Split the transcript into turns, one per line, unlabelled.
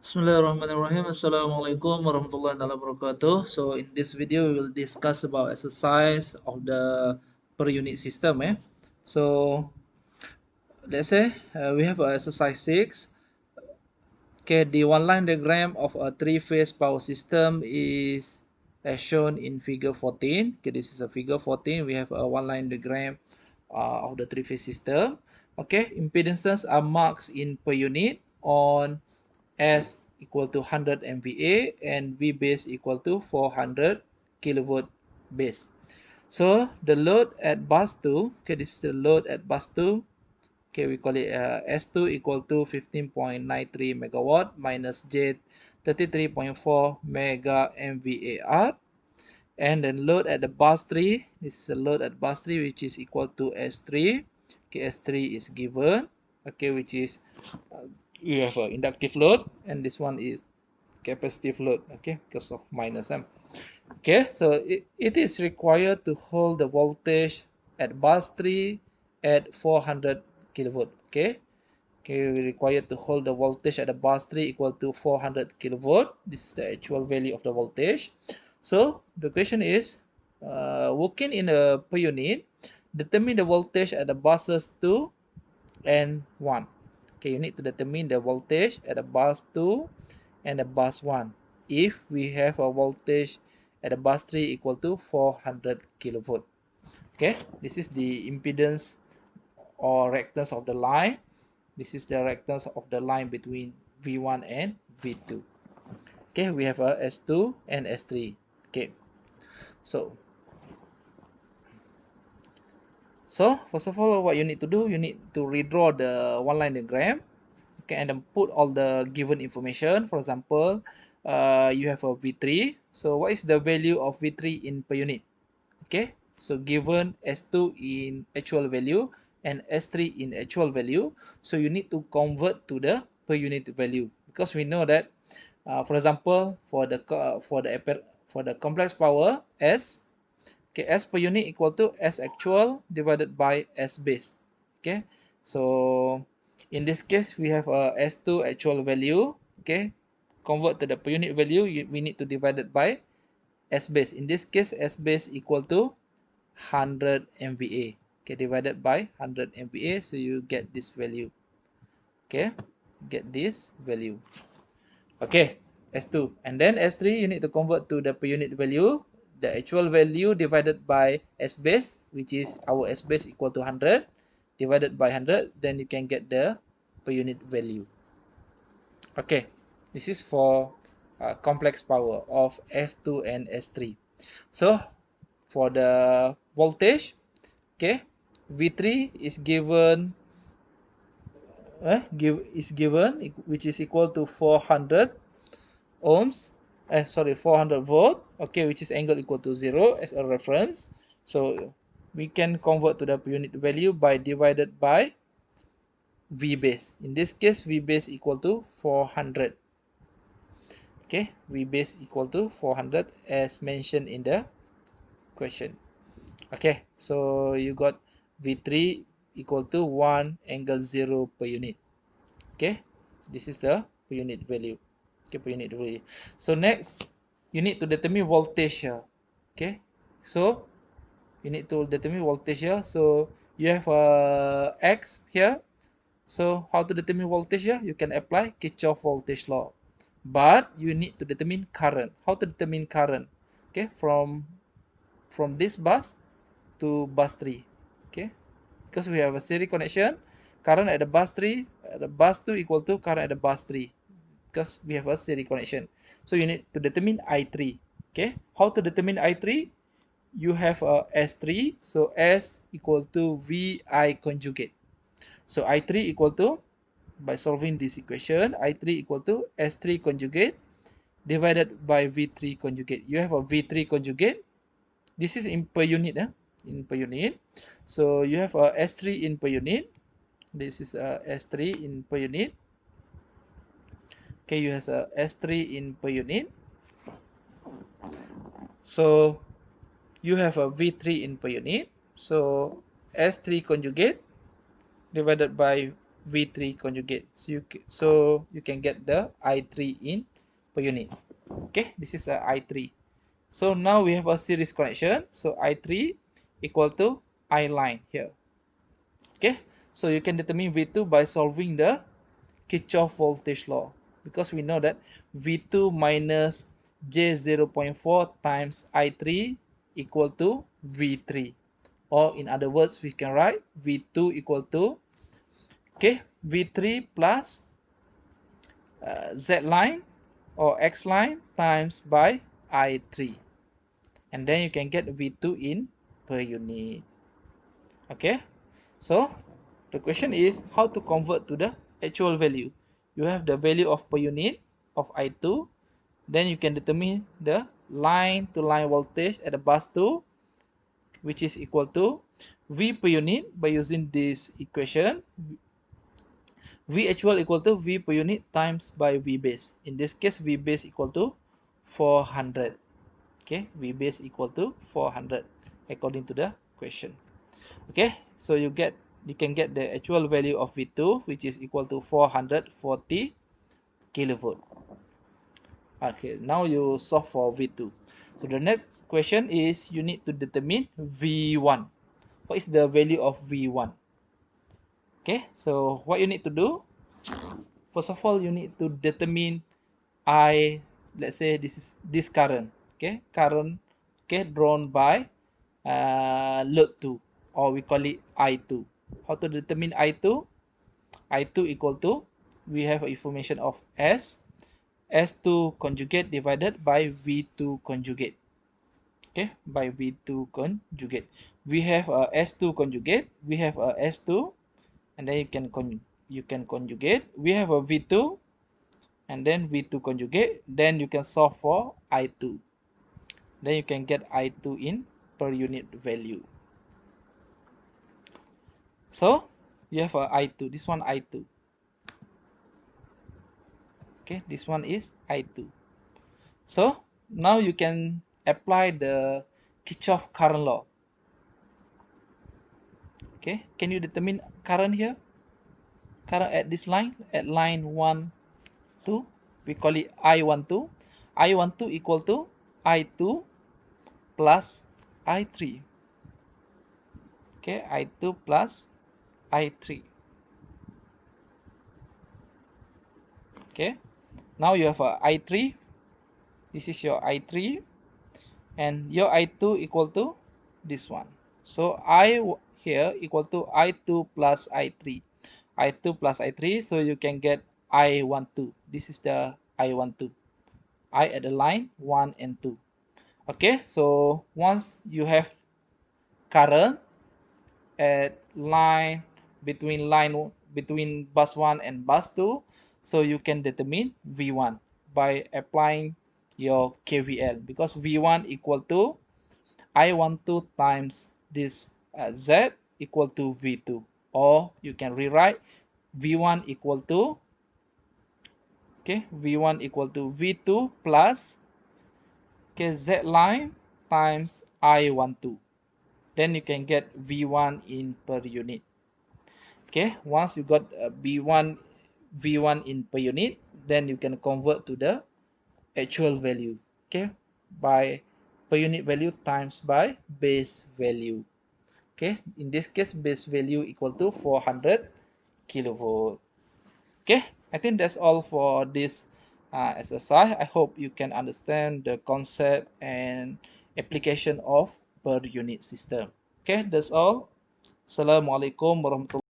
Bismillahirrahmanirrahim. Assalamualaikum warahmatullahi wabarakatuh. So in this video we will discuss about exercise of the per unit system. So let's say we have exercise 6. Okay, the one line diagram of a three-phase power system is as shown in figure 14. Okay, this is a figure 14. We have a one line diagram of the three-phase system. Okay, impedances are marked in per unit on S equal to 100 MVA and V base equal to 400 kilovolt base. So the load at bus 2, okay, this is the load at bus 2. Okay, we call it S2 equal to 15.93 megawatt minus J 33.4 mega MVAR. And then load at the bus 3, this is the load at bus 3 which is equal to S3. Okay, S3 is given, okay, which is we have an inductive load, and this one is capacitive load, okay, because of minus M. Okay, so it is required to hold the voltage at bus 3 at 400 kilovolt. Okay, we required to hold the voltage at the bus 3 equal to 400 kilovolt. This is the actual value of the voltage. So the question is, working in a per unit, determine the voltage at the buses 2 and 1. Okay, you need to determine the voltage at the bus 2 and the bus 1 if we have a voltage at the bus 3 equal to 400 kilovolt. Okay, this is the impedance or reactance of the line. This is the reactance of the line between V1 and V2. Okay, we have a S2 and S3. Okay, so first of all, what you need to do, you need to redraw the one line diagram. Okay, and then put all the given information. For example, you have a V3. So what is the value of V3 in per unit? Okay, so given S2 in actual value and S3 in actual value, so you need to convert to the per unit value, because we know that, for example, for the complex power S, okay, S per unit equal to S actual divided by S base. Okay, so in this case we have a S2 actual value. Okay, convert to the per unit value, we need to divide it by S base. In this case, S base equal to 100 MVA. Okay, divided by 100 MVA, so you get this value. Okay, get this value. Okay, S2. And then S3, you need to convert to the per unit value. The actual value divided by S base, which is our S base equal to 100, divided by 100, then you can get the per unit value. Okay, this is for complex power of S2 and S3. So for the voltage, okay, V3 is given which is equal to 400 ohms, 400 volt, okay, which is angle equal to 0 as a reference. So we can convert to the per unit value by divided by V base. In this case, V base equal to 400. Okay, V base equal to 400 as mentioned in the question. Okay, so you got V3 equal to 1 angle 0 per unit. Okay, this is the per unit value. Okay, per unit value. So next, you need to determine voltage here. Okay, so you need to determine voltage here. So you have X here. So how to determine voltage here? You can apply Kirchhoff voltage law. But you need to determine current. How to determine current? Okay, from this bus to bus 3. Okay, because we have a series connection, current at the bus 3, at the bus 2 equal to current at the bus 3, because we have a series connection. So you need to determine I3. Okay, how to determine I3? You have a S3, so S equal to VI conjugate. So I3 equal to, by solving this equation, I3 equal to S3 conjugate divided by V3 conjugate. You have a V3 conjugate. This is in per unit, in per unit. So you have a S3 in per unit. This is a S3 in per unit. Okay, you have a S3 in per unit. So you have a V3 in per unit. So S3 conjugate divided by V3 conjugate. So you can get the I3 in per unit. Okay, this is a I3. So now we have a series connection. So I3 equal to I line here. Okay, so you can determine V2 by solving the Kirchhoff voltage law, because we know that V2 minus J0.4 times I3 equal to V3, or in other words we can write V2 equal to V3 plus Z line or X line times by I3, and then you can get V2 in per unit. Okay, so the question is how to convert to the actual value. You have the value of per unit of I2, then you can determine the line to line voltage at the bus 2, which is equal to V per unit by using this equation. V actual equal to V per unit times by V base. In this case, V base equal to 400. Okay, V base equal to 400 according to the question. Okay, so you can get the actual value of V2, which is equal to 440 kilovolt. Okay, now you solve for V2. So the next question is you need to determine V1. What is the value of V1? Okay, so what you need to do, first of all, you need to determine let's say this is this current, current, drawn by load 2, or we call it I2. How to determine I2? I2 equal to, we have information of S2 conjugate divided by V2 conjugate. Okay, by V2 conjugate. We have a S2 conjugate, we have a S2, and then you can conjugate. We have a V2, and then V2 conjugate, then you can solve for I2. Then you can get I2 in per unit value. So you have a I2, this one I2. Okay, this one is I2. So now you can apply the Kirchhoff current law. Okay, can you determine current here? Current at this line, at line 1, 2, we call it I12. I12 equal to I2 plus I3. Okay, I2 plus I3. Okay, now you have a I3. This is your I3, and your I2 equal to this one. So I here equal to I2 plus I3. I2 plus I3, so you can get I12. This is the I12. I at the line 1 and 2. Okay, so once you have current at between bus 1 and bus 2, so you can determine V1 by applying your KVL, because V1 equal to I12 times this Z equal to V2, or you can rewrite V1 equal to V1 equal to V2 plus Z line times I12. Then you can get V1 in per unit. Okay, once you got V1 in per unit, then you can convert to the actual value, by per unit value times by base value. Okay, in this case base value equal to 400 kilovolt. Okay, I think that's all for this exercise. I hope you can understand the concept and application of per unit system. Okay, that's all. Assalamualaikum warahmatullahi